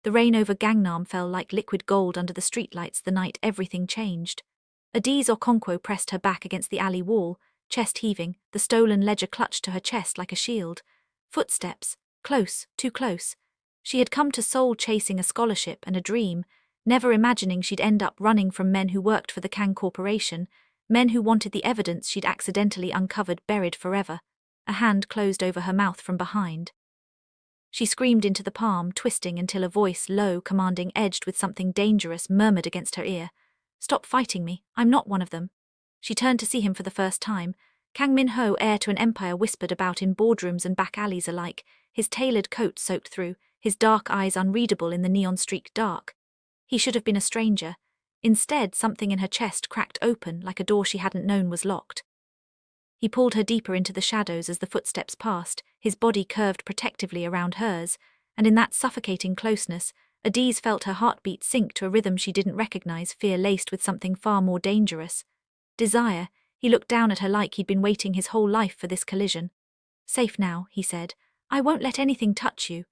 The rain over Gangnam fell like liquid gold under the streetlights the night everything changed. Adiz Okonkwo pressed her back against the alley wall, chest heaving, the stolen ledger clutched to her chest like a shield. Footsteps, close, too close. She had come to Seoul chasing a scholarship and a dream, never imagining she'd end up running from men who worked for the Kang Corporation, men who wanted the evidence she'd accidentally uncovered buried forever. A hand closed over her mouth from behind. She screamed into the palm, twisting until a voice, low, commanding, edged with something dangerous, murmured against her ear. "Stop fighting me, I'm not one of them." She turned to see him for the first time. Kang Min-ho, heir to an empire, whispered about in boardrooms and back alleys alike, his tailored coat soaked through, his dark eyes unreadable in the neon-streaked dark. He should have been a stranger. Instead, something in her chest cracked open like a door she hadn't known was locked. He pulled her deeper into the shadows as the footsteps passed, his body curved protectively around hers, and in that suffocating closeness, Adiz felt her heartbeat sink to a rhythm she didn't recognize, fear laced with something far more dangerous. Desire. He looked down at her like he'd been waiting his whole life for this collision. "Safe now," he said. "I won't let anything touch you."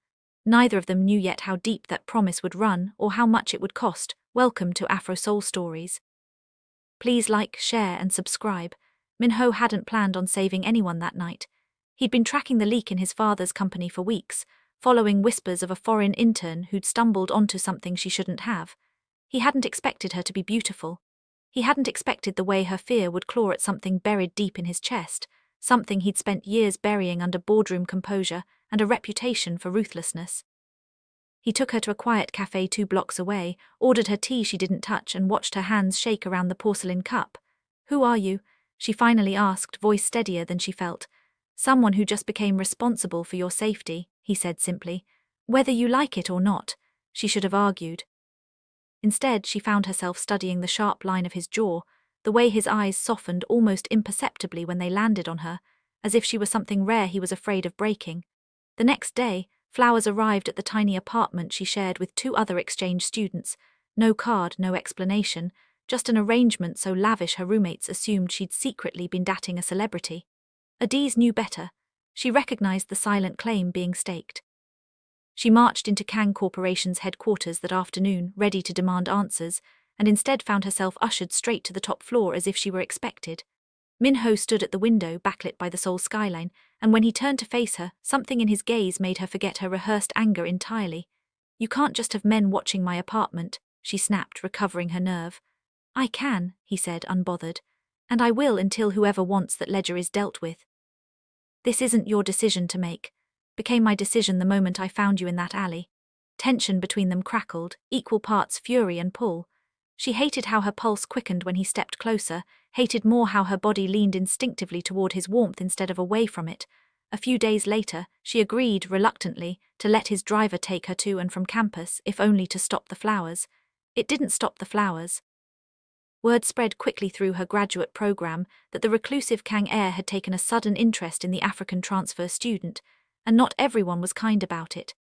Neither of them knew yet how deep that promise would run or how much it would cost. Welcome to Afro Soul Stories. Please like, share, and subscribe. Min-ho hadn't planned on saving anyone that night. He'd been tracking the leak in his father's company for weeks, following whispers of a foreign intern who'd stumbled onto something she shouldn't have. He hadn't expected her to be beautiful. He hadn't expected the way her fear would claw at something buried deep in his chest, something he'd spent years burying under boardroom composure and a reputation for ruthlessness. He took her to a quiet cafe 2 blocks away, ordered her tea she didn't touch, and watched her hands shake around the porcelain cup. "Who are you?" she finally asked, voice steadier than she felt. "Someone who just became responsible for your safety," he said simply. "Whether you like it or not," she should have argued. Instead, she found herself studying the sharp line of his jaw, the way his eyes softened almost imperceptibly when they landed on her, as if she were something rare he was afraid of breaking. The next day, flowers arrived at the tiny apartment she shared with 2 other exchange students. No card, no explanation, just an arrangement so lavish her roommates assumed she'd secretly been dating a celebrity. Adiz knew better. She recognized the silent claim being staked. She marched into Kang Corporation's headquarters that afternoon, ready to demand answers, and instead found herself ushered straight to the top floor as if she were expected. Min-ho stood at the window, backlit by the Seoul skyline, and when he turned to face her, something in his gaze made her forget her rehearsed anger entirely. "You can't just have men watching my apartment," she snapped, recovering her nerve. "I can," he said, unbothered. "And I will until whoever wants that ledger is dealt with. This isn't your decision to make. Became my decision the moment I found you in that alley." Tension between them crackled, equal parts fury and pull. She hated how her pulse quickened when he stepped closer, hated more how her body leaned instinctively toward his warmth instead of away from it. A few days later, she agreed, reluctantly, to let his driver take her to and from campus, if only to stop the flowers. It didn't stop the flowers. Word spread quickly through her graduate program that the reclusive Kang heir had taken a sudden interest in the African transfer student, and not everyone was kind about it.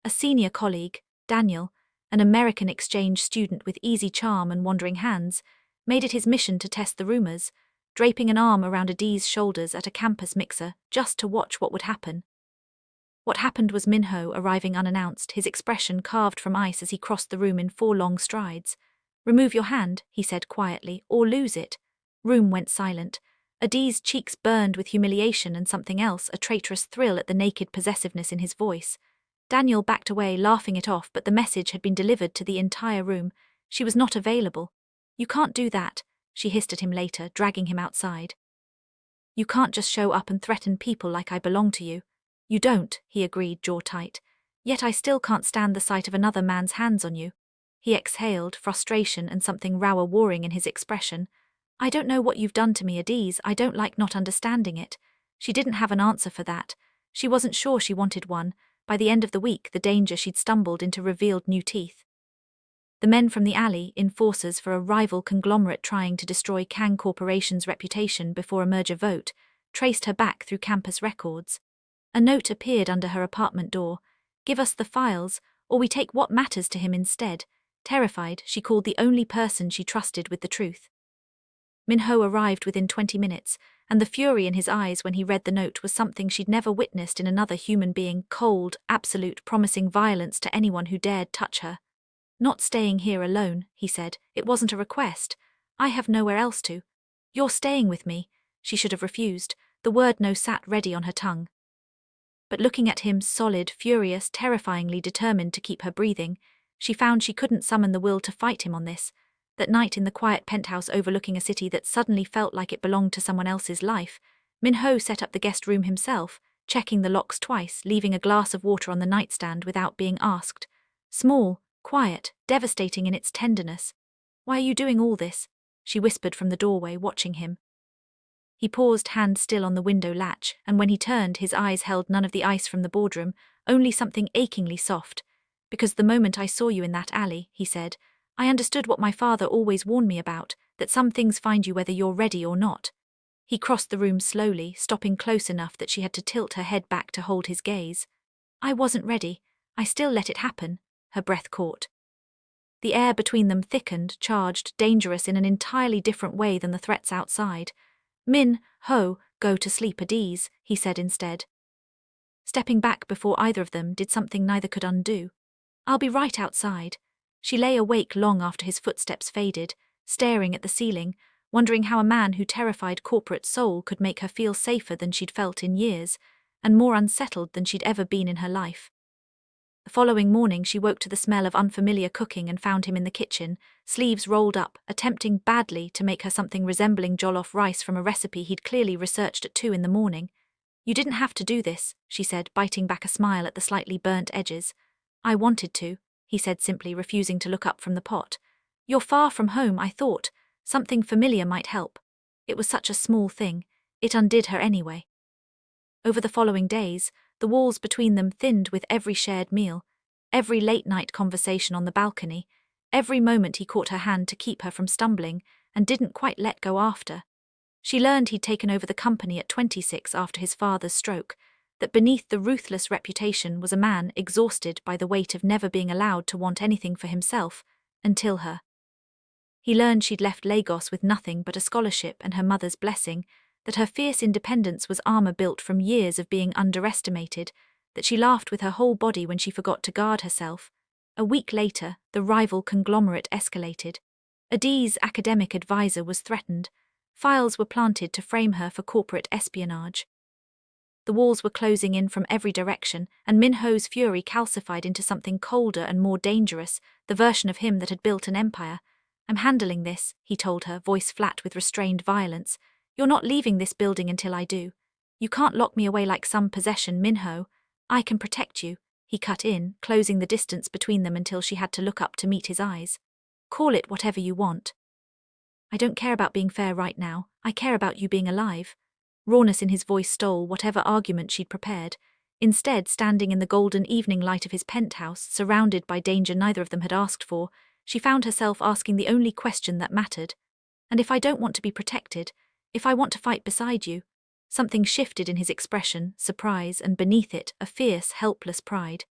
A senior colleague, Daniel, an American exchange student with easy charm and wandering hands, made it his mission to test the rumors, draping an arm around Adiz's shoulders at a campus mixer just to watch what would happen. What happened was Min-ho arriving unannounced, his expression carved from ice as he crossed the room in 4 long strides. "Remove your hand," he said quietly, "or lose it." Room went silent. Adiz's cheeks burned with humiliation and something else, a traitorous thrill at the naked possessiveness in his voice. Daniel backed away, laughing it off, but the message had been delivered to the entire room. She was not available. "You can't do that," she hissed at him later, dragging him outside. "You can't just show up and threaten people like I belong to you." "You don't," he agreed, jaw tight. "Yet I still can't stand the sight of another man's hands on you." He exhaled, frustration and something rawer warring in his expression. "I don't know what you've done to me, Adiz. I don't like not understanding it." She didn't have an answer for that. She wasn't sure she wanted one. By the end of the week, the danger she'd stumbled into revealed new teeth. The men from the alley, enforcers for a rival conglomerate trying to destroy Kang Corporation's reputation before a merger vote, traced her back through campus records. A note appeared under her apartment door. "Give us the files, or we take what matters to him instead." Terrified, she called the only person she trusted with the truth. Minho arrived within 20 minutes, and the fury in his eyes when he read the note was something she'd never witnessed in another human being, cold, absolute, promising violence to anyone who dared touch her. "Not staying here alone," he said. "It wasn't a request. I have nowhere else to." "You're staying with me." She should have refused. The word no sat ready on her tongue. But looking at him, solid, furious, terrifyingly determined to keep her breathing, she found she couldn't summon the will to fight him on this. That night in the quiet penthouse overlooking a city that suddenly felt like it belonged to someone else's life, Minho set up the guest room himself, checking the locks twice, leaving a glass of water on the nightstand without being asked. Small, quiet, devastating in its tenderness. "Why are you doing all this?" she whispered from the doorway, watching him. He paused, hand still on the window latch, and when he turned, his eyes held none of the ice from the boardroom, only something achingly soft. "Because the moment I saw you in that alley," he said, "I understood what my father always warned me about, that some things find you whether you're ready or not." He crossed the room slowly, stopping close enough that she had to tilt her head back to hold his gaze. "I wasn't ready. I still let it happen." Her breath caught. The air between them thickened, charged, dangerous in an entirely different way than the threats outside. "Min-ho, go to sleep at ease," he said instead. Stepping back before either of them did something neither could undo. "I'll be right outside." She lay awake long after his footsteps faded, staring at the ceiling, wondering how a man who terrified corporate Seoul could make her feel safer than she'd felt in years, and more unsettled than she'd ever been in her life. The following morning she woke to the smell of unfamiliar cooking and found him in the kitchen, sleeves rolled up, attempting badly to make her something resembling jollof rice from a recipe he'd clearly researched at 2 in the morning. "You didn't have to do this," she said, biting back a smile at the slightly burnt edges. "I wanted to," he said simply, refusing to look up from the pot. "You're far from home, I thought. Something familiar might help." It was such a small thing. It undid her anyway. Over the following days, the walls between them thinned with every shared meal, every late-night conversation on the balcony, every moment he caught her hand to keep her from stumbling and didn't quite let go after. She learned he'd taken over the company at 26 after his father's stroke, that beneath the ruthless reputation was a man exhausted by the weight of never being allowed to want anything for himself, until her. He learned she'd left Lagos with nothing but a scholarship and her mother's blessing, that her fierce independence was armor built from years of being underestimated, that she laughed with her whole body when she forgot to guard herself. A week later, the rival conglomerate escalated. Adi's academic advisor was threatened. Files were planted to frame her for corporate espionage. The walls were closing in from every direction, and Minho's fury calcified into something colder and more dangerous, the version of him that had built an empire. "I'm handling this," he told her, voice flat with restrained violence. "You're not leaving this building until I do. You can't lock me away like some possession, Minho. I can protect you," he cut in, closing the distance between them until she had to look up to meet his eyes. "Call it whatever you want. I don't care about being fair right now. I care about you being alive." Rawness in his voice stole whatever argument she'd prepared. Instead, standing in the golden evening light of his penthouse, surrounded by danger neither of them had asked for, she found herself asking the only question that mattered. "And if I don't want to be protected? If I want to fight beside you?" Something shifted in his expression, surprise, and beneath it, a fierce, helpless pride.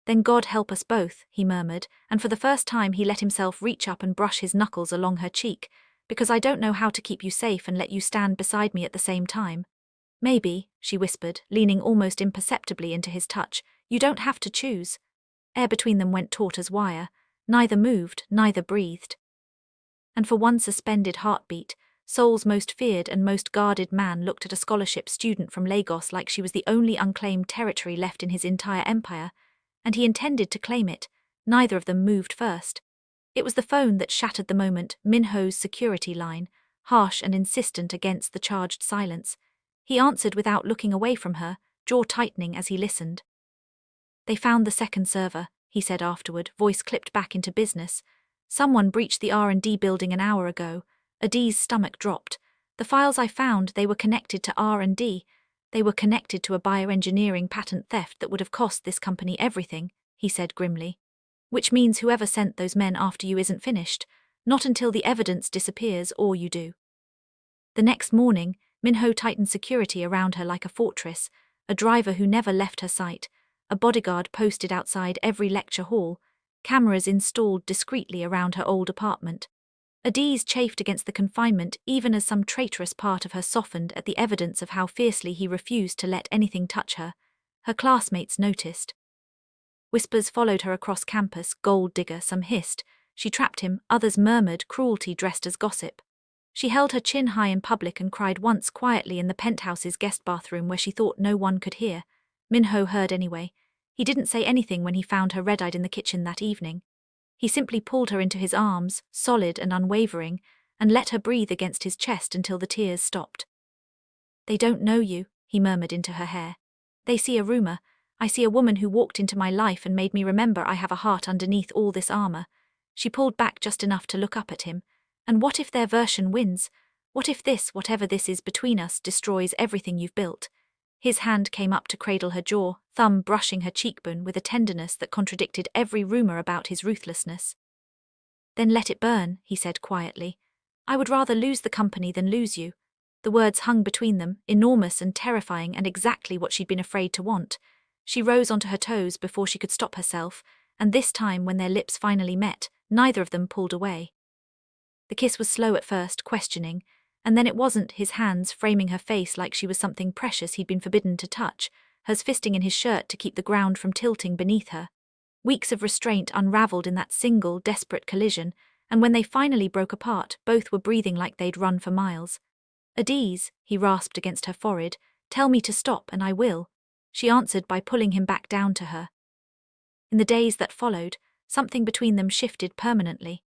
"Then God help us both," he murmured, and for the first time he let himself reach up and brush his knuckles along her cheek, "because I don't know how to keep you safe and let you stand beside me at the same time." "Maybe," she whispered, leaning almost imperceptibly into his touch, "you don't have to choose." Air between them went taut as wire. Neither moved, neither breathed. And for one suspended heartbeat, Seoul's most feared and most guarded man looked at a scholarship student from Lagos like she was the only unclaimed territory left in his entire empire, and he intended to claim it. Neither of them moved first. It was the phone that shattered the moment, Minho's security line, harsh and insistent against the charged silence. He answered without looking away from her, jaw tightening as he listened. "They found the second server," he said afterward, voice clipped back into business. "Someone breached the R&D building an hour ago." Adi's stomach dropped. "The files I found, they were connected to R&D. They were connected to a bioengineering patent theft that would have cost this company everything," he said grimly. "Which means whoever sent those men after you isn't finished. Not until the evidence disappears or you do." The next morning, Minho tightened security around her like a fortress, a driver who never left her sight, a bodyguard posted outside every lecture hall, cameras installed discreetly around her old apartment. Adiz chafed against the confinement even as some traitorous part of her softened at the evidence of how fiercely he refused to let anything touch her. Her classmates noticed. Whispers followed her across campus, gold digger, some hissed. She trapped him, others murmured, cruelty dressed as gossip. She held her chin high in public and cried once quietly in the penthouse's guest bathroom where she thought no one could hear. Minho heard anyway. He didn't say anything when he found her red-eyed in the kitchen that evening. He simply pulled her into his arms, solid and unwavering, and let her breathe against his chest until the tears stopped. "They don't know you," he murmured into her hair. "They see a rumor. I see a woman who walked into my life and made me remember I have a heart underneath all this armor." She pulled back just enough to look up at him. "And what if their version wins? What if this, whatever this is between us, destroys everything you've built?" His hand came up to cradle her jaw, thumb brushing her cheekbone with a tenderness that contradicted every rumor about his ruthlessness. "Then let it burn," he said quietly. "I would rather lose the company than lose you." The words hung between them, enormous and terrifying and exactly what she'd been afraid to want. She rose onto her toes before she could stop herself, and this time when their lips finally met, neither of them pulled away. The kiss was slow at first, questioning, and then it wasn't, his hands framing her face like she was something precious he'd been forbidden to touch, hers fisting in his shirt to keep the ground from tilting beneath her. Weeks of restraint unraveled in that single, desperate collision, and when they finally broke apart, both were breathing like they'd run for miles. "Adiz," he rasped against her forehead, "tell me to stop and I will." She answered by pulling him back down to her. In the days that followed, something between them shifted permanently.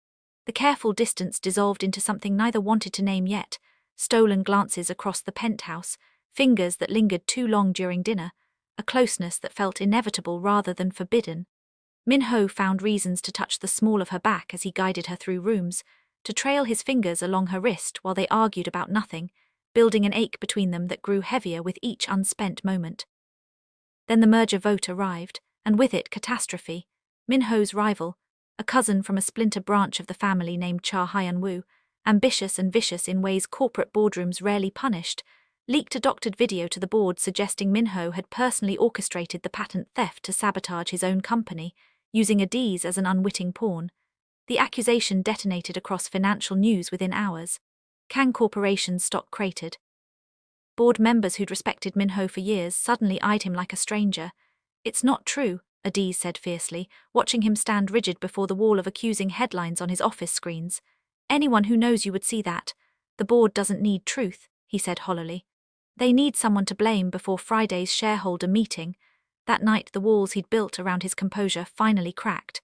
The careful distance dissolved into something neither wanted to name yet: stolen glances across the penthouse, fingers that lingered too long during dinner, a closeness that felt inevitable rather than forbidden. Minho found reasons to touch the small of her back as he guided her through rooms, to trail his fingers along her wrist while they argued about nothing, building an ache between them that grew heavier with each unspent moment. Then the merger vote arrived, and with it catastrophe. Minho's rival, a cousin from a splinter branch of the family named Cha Hyun-woo, ambitious and vicious in ways corporate boardrooms rarely punished, leaked a doctored video to the board suggesting Minho had personally orchestrated the patent theft to sabotage his own company, using Adiz as an unwitting pawn. The accusation detonated across financial news within hours. Kang Corporation's stock cratered. Board members who'd respected Minho for years suddenly eyed him like a stranger. "It's not true," Adiz said fiercely, watching him stand rigid before the wall of accusing headlines on his office screens. "Anyone who knows you would see that. The board doesn't need truth," he said hollowly. "They need someone to blame." Before Friday's shareholder meeting, that night the walls he'd built around his composure finally cracked.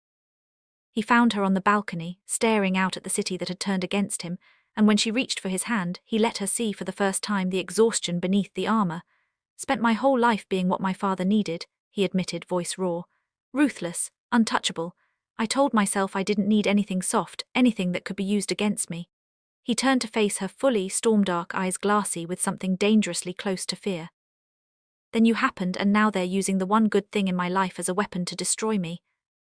He found her on the balcony, staring out at the city that had turned against him, and when she reached for his hand, he let her see for the first time the exhaustion beneath the armor. "Spent my whole life being what my father needed," he admitted, voice raw. "Ruthless, untouchable. I told myself I didn't need anything soft, anything that could be used against me." He turned to face her fully, storm-dark eyes glassy with something dangerously close to fear. "Then you happened, and now they're using the one good thing in my life as a weapon to destroy me."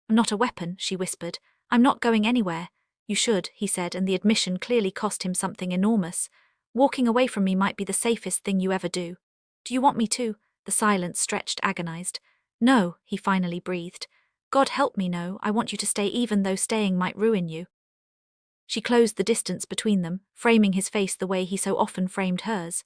"I'm not a weapon," she whispered. "I'm not going anywhere." "You should," he said, and the admission clearly cost him something enormous. "Walking away from me might be the safest thing you ever do." "Do you want me to?" The silence stretched, agonized. "No," he finally breathed. "God help me, no. I want you to stay even though staying might ruin you." She closed the distance between them, framing his face the way he so often framed hers.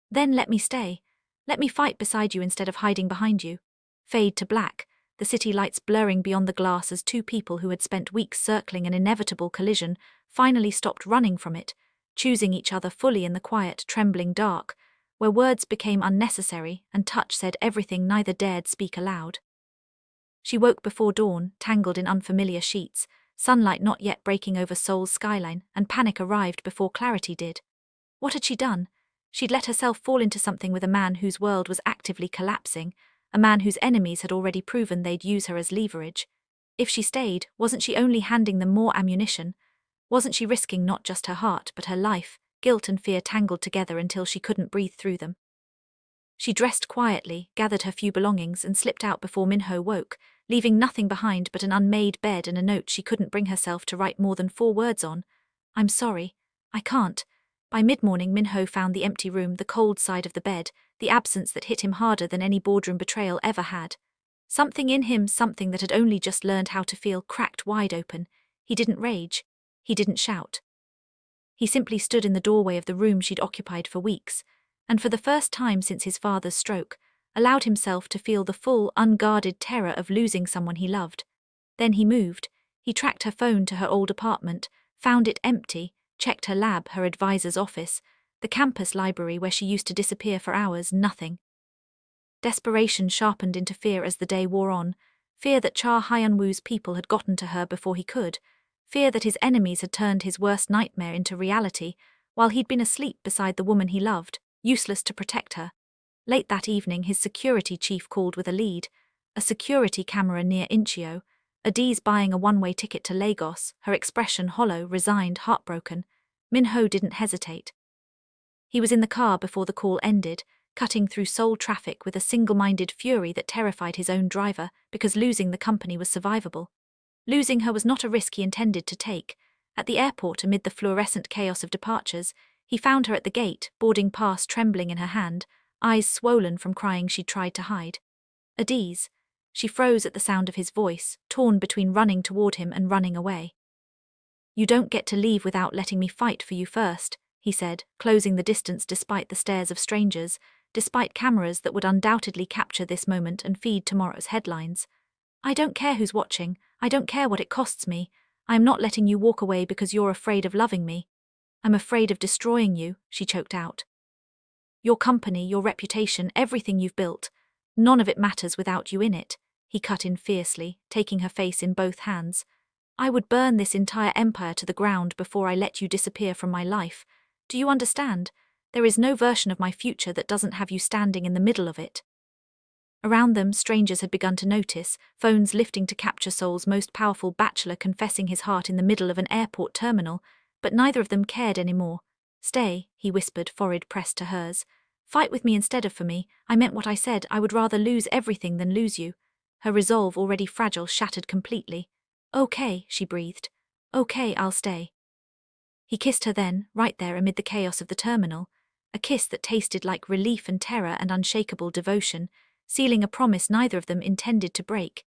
"Then let me stay. Let me fight beside you instead of hiding behind you." Fade to black, the city lights blurring beyond the glass as two people who had spent weeks circling an inevitable collision finally stopped running from it, choosing each other fully in the quiet, trembling dark, where words became unnecessary and touch said everything neither dared speak aloud. She woke before dawn, tangled in unfamiliar sheets, sunlight not yet breaking over Seoul's skyline, and panic arrived before clarity did. What had she done? She'd let herself fall into something with a man whose world was actively collapsing, a man whose enemies had already proven they'd use her as leverage. If she stayed, wasn't she only handing them more ammunition? Wasn't she risking not just her heart but her life, guilt and fear tangled together until she couldn't breathe through them? She dressed quietly, gathered her few belongings and slipped out before Minho woke, leaving nothing behind but an unmade bed and a note she couldn't bring herself to write more than 4 words on. "I'm sorry. I can't." By mid-morning, Minho found the empty room, the cold side of the bed, the absence that hit him harder than any boardroom betrayal ever had. Something in him, something that had only just learned how to feel, cracked wide open. He didn't rage. He didn't shout. He simply stood in the doorway of the room she'd occupied for weeks, and for the first time since his father's stroke, allowed himself to feel the full, unguarded terror of losing someone he loved. Then he moved. He tracked her phone to her old apartment, found it empty, checked her lab, her advisor's office, the campus library where she used to disappear for hours, nothing. Desperation sharpened into fear as the day wore on, fear that Cha Hyun-woo's people had gotten to her before he could, fear that his enemies had turned his worst nightmare into reality, while he'd been asleep beside the woman he loved, useless to protect her. Late that evening, his security chief called with a lead, a security camera near Inchio, Adi's buying a one-way ticket to Lagos, her expression hollow, resigned, heartbroken. Min-ho didn't hesitate. He was in the car before the call ended, cutting through Seoul traffic with a single-minded fury that terrified his own driver because losing the company was survivable. Losing her was not a risk he intended to take. At the airport, amid the fluorescent chaos of departures, he found her at the gate, boarding pass trembling in her hand, eyes swollen from crying she'd tried to hide. Adi's. She froze at the sound of his voice, torn between running toward him and running away. "You don't get to leave without letting me fight for you first," he said, closing the distance despite the stares of strangers, despite cameras that would undoubtedly capture this moment and feed tomorrow's headlines. "I don't care who's watching, I don't care what it costs me. I am not letting you walk away because you're afraid of loving me. I'm afraid of destroying you," she choked out. "Your company, your reputation, everything you've built. None of it matters without you in it," he cut in fiercely, taking her face in both hands. "I would burn this entire empire to the ground before I let you disappear from my life. Do you understand? There is no version of my future that doesn't have you standing in the middle of it." Around them, strangers had begun to notice, phones lifting to capture Seoul's most powerful bachelor confessing his heart in the middle of an airport terminal, but neither of them cared anymore. "Stay," he whispered, forehead pressed to hers. "Fight with me instead of for me. I meant what I said. I would rather lose everything than lose you." Her resolve, already fragile, shattered completely. "Okay," she breathed. "Okay, I'll stay." He kissed her then, right there amid the chaos of the terminal, a kiss that tasted like relief and terror and unshakable devotion, sealing a promise neither of them intended to break.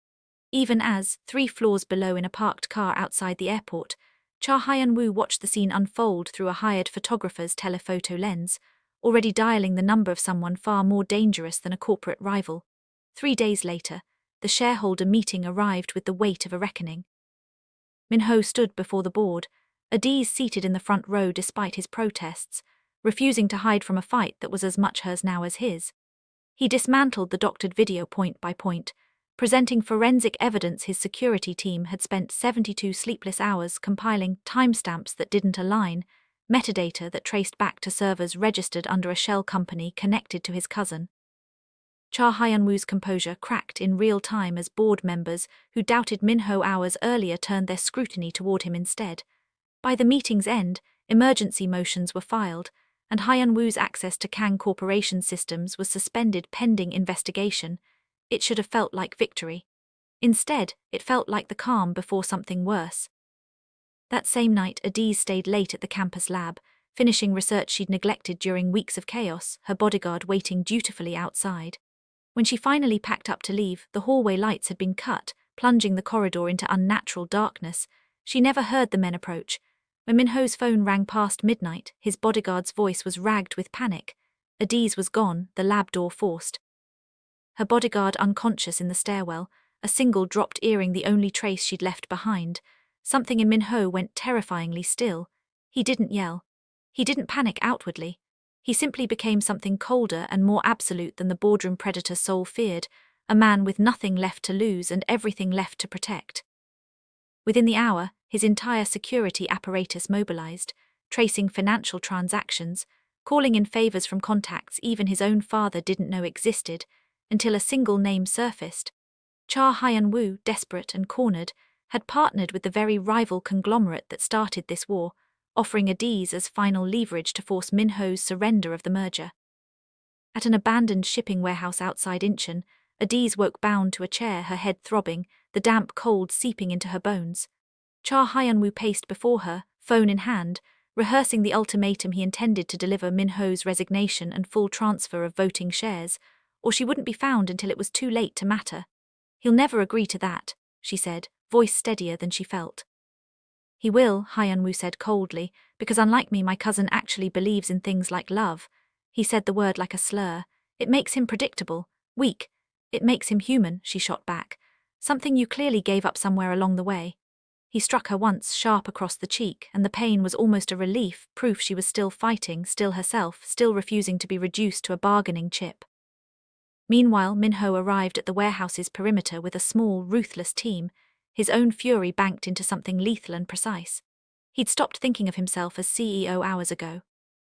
Even as, 3 floors below in a parked car outside the airport, Cha Hyun-woo watched the scene unfold through a hired photographer's telephoto lens, already dialing the number of someone far more dangerous than a corporate rival. 3 days later, the shareholder meeting arrived with the weight of a reckoning. Min-ho stood before the board, Adiz seated in the front row despite his protests, refusing to hide from a fight that was as much hers now as his. He dismantled the doctored video point by point, presenting forensic evidence his security team had spent 72 sleepless hours compiling timestamps that didn't align, metadata that traced back to servers registered under a shell company connected to his cousin. Cha Hyun-woo's composure cracked in real time as board members who doubted Min-ho hours earlier turned their scrutiny toward him instead. By the meeting's end, emergency motions were filed, and Hyun-woo's access to Kang Corporation systems was suspended pending investigation. It should have felt like victory. Instead, it felt like the calm before something worse. That same night, Adiz stayed late at the campus lab, finishing research she'd neglected during weeks of chaos, her bodyguard waiting dutifully outside. When she finally packed up to leave, the hallway lights had been cut, plunging the corridor into unnatural darkness. She never heard the men approach. When Min-ho's phone rang past midnight, his bodyguard's voice was ragged with panic. Adiz was gone, the lab door forced. Her bodyguard unconscious in the stairwell, a single dropped earring the only trace she'd left behind. Something in Min-ho went terrifyingly still. He didn't yell. He didn't panic outwardly. He simply became something colder and more absolute than the boardroom predator Seoul feared, a man with nothing left to lose and everything left to protect. Within the hour, his entire security apparatus mobilized, tracing financial transactions, calling in favors from contacts even his own father didn't know existed, until a single name surfaced. Cha Hyun-woo, desperate and cornered, had partnered with the very rival conglomerate that started this war, offering Adiz as final leverage to force Min-ho's surrender of the merger. At an abandoned shipping warehouse outside Incheon, Adiz woke bound to a chair, her head throbbing, the damp cold seeping into her bones. Cha Hyun-woo paced before her, phone in hand, rehearsing the ultimatum he intended to deliver: Min-ho's resignation and full transfer of voting shares, or she wouldn't be found until it was too late to matter. "He'll never agree to that," she said, voice steadier than she felt. "He will," Hyun-woo said coldly, because unlike me, my cousin actually believes in things like love. He said the word like a slur. It makes him predictable, weak. It makes him human, she shot back. Something you clearly gave up somewhere along the way. He struck her once, sharp across the cheek, and the pain was almost a relief, proof she was still fighting, still herself, still refusing to be reduced to a bargaining chip. Meanwhile, Minho arrived at the warehouse's perimeter with a small, ruthless team, his own fury banked into something lethal and precise. He'd stopped thinking of himself as CEO hours ago.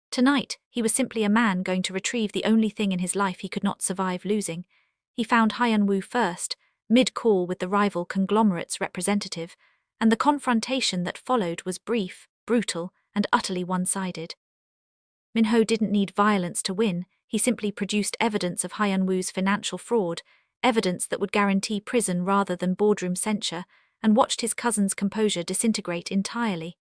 Tonight, he was simply a man going to retrieve the only thing in his life he could not survive losing. He found Hyun-woo first, mid-call with the rival conglomerate's representative, and the confrontation that followed was brief, brutal, and utterly one-sided. Minho didn't need violence to win, he simply produced evidence of Hyun-woo's financial fraud, evidence that would guarantee prison rather than boardroom censure, and watched his cousin's composure disintegrate entirely.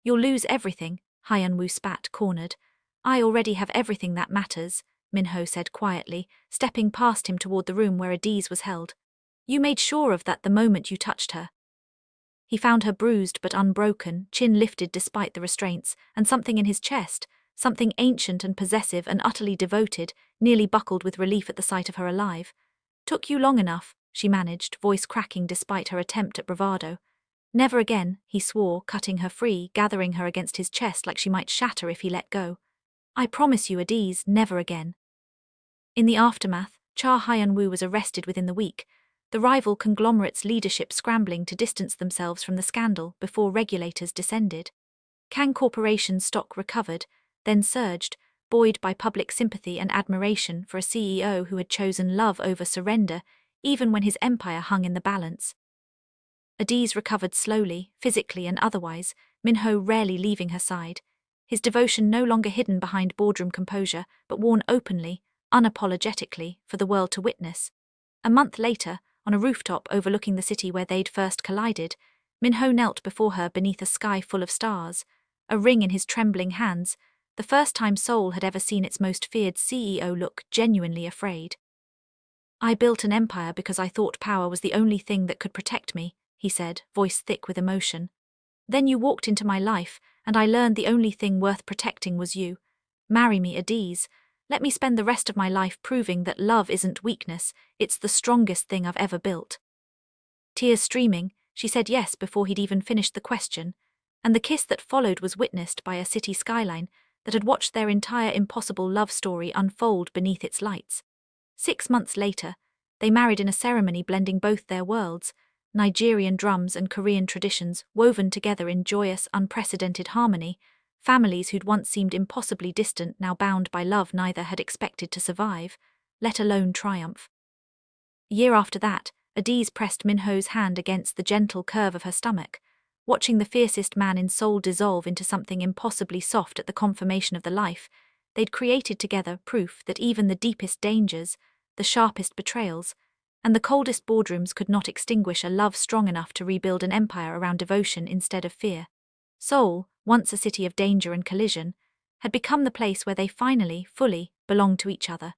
You'll lose everything, Hyun-woo spat, cornered. I already have everything that matters, Minho said quietly, stepping past him toward the room where Adiz was held. You made sure of that the moment you touched her. He found her bruised but unbroken, chin lifted despite the restraints, and something in his chest, something ancient and possessive and utterly devoted, nearly buckled with relief at the sight of her alive. Took you long enough, she managed, voice cracking despite her attempt at bravado. Never again, he swore, cutting her free, gathering her against his chest like she might shatter if he let go. I promise you, Adiz, never again. In the aftermath, Cha Hyun-woo was arrested within the week, the rival conglomerate's leadership scrambling to distance themselves from the scandal before regulators descended. Kang Corporation's stock recovered, then surged, buoyed by public sympathy and admiration for a CEO who had chosen love over surrender, even when his empire hung in the balance. Adiz recovered slowly, physically and otherwise, Minho rarely leaving her side, his devotion no longer hidden behind boardroom composure, but worn openly, unapologetically, for the world to witness. A month later, on a rooftop overlooking the city where they'd first collided, Minho knelt before her beneath a sky full of stars, a ring in his trembling hands, the first time Seoul had ever seen its most feared CEO look genuinely afraid. I built an empire because I thought power was the only thing that could protect me, he said, voice thick with emotion. Then you walked into my life, and I learned the only thing worth protecting was you. Marry me, Adiz. Let me spend the rest of my life proving that love isn't weakness, it's the strongest thing I've ever built. Tears streaming, she said yes before he'd even finished the question, and the kiss that followed was witnessed by a city skyline that had watched their entire impossible love story unfold beneath its lights. 6 months later, they married in a ceremony blending both their worlds, Nigerian drums and Korean traditions woven together in joyous, unprecedented harmony. Families who'd once seemed impossibly distant, now bound by love neither had expected to survive, let alone triumph. A year after that, Adiz pressed Minho's hand against the gentle curve of her stomach, watching the fiercest man in Seoul dissolve into something impossibly soft at the confirmation of the life they'd created together, proof that even the deepest dangers, the sharpest betrayals, and the coldest boardrooms could not extinguish a love strong enough to rebuild an empire around devotion instead of fear. Seoul, once a city of danger and collision, had become the place where they finally, fully, belonged to each other.